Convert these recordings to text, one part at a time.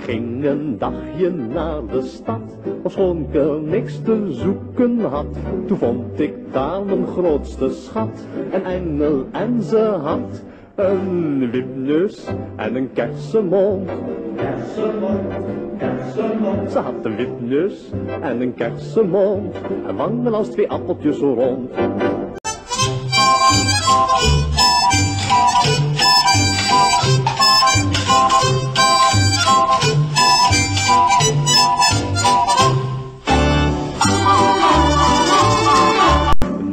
ging een dagje naar de stad, ofschoon ik er niks te zoeken had. Toen vond ik daar mijn grootste schat, een engel en ze had een wipneus en een kersenmond. Ze had een wipneus en een kersenmond en wangen als 2 appeltjes zo rond.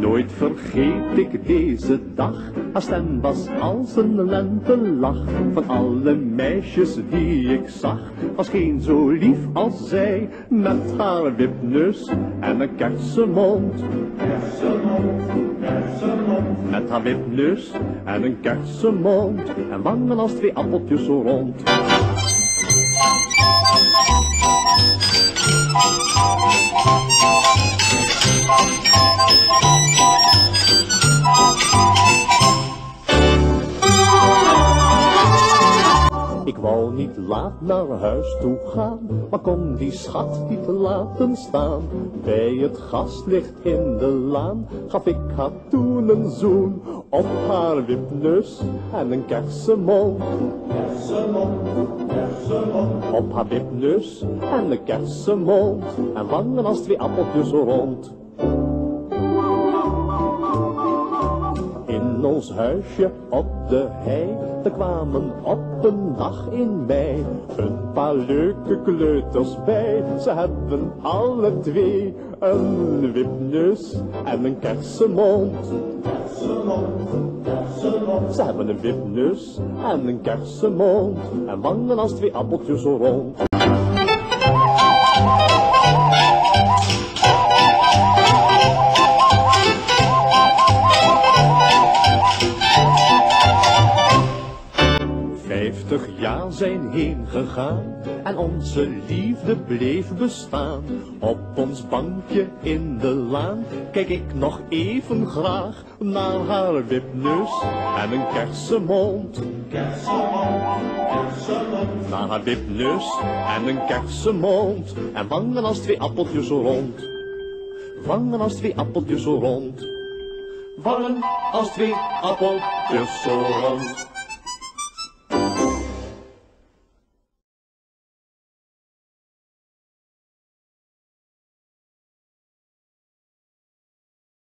Nooit vergeet ik deze dag, haar stem was als een lentelach. Van alle meisjes die ik zag, was geen zo lief als zij, met haar wipneus en een kersenmond. Met haar wipneus en een kersenmond en wangen als 2 appeltjes zo rond. Ik wou niet laat naar huis toe gaan, maar kon die schat niet laten staan. Bij het gaslicht in de laan gaf ik haar toen een zoen op haar wipneus en een kersenmond. Op haar wipneus en een kersenmond en wangen als 2 appeltjes zo rond. In ons huisje op de hei, er kwamen op een dag in mei een paar leuke kleuters bij. Ze hebben alle 2 een wipneus en een kersenmond. Ze hebben een wipneus en een kersenmond en wangen als 2 appeltjes zo rond. Jaar zijn heen gegaan en onze liefde bleef bestaan. Op ons bankje in de laan kijk ik nog even graag naar haar wipneus en een kersenmond. Naar haar wipneus en een kersenmond en wangen als 2 appeltjes zo rond. Wangen als 2 appeltjes zo rond. Wangen als 2 appeltjes zo rond.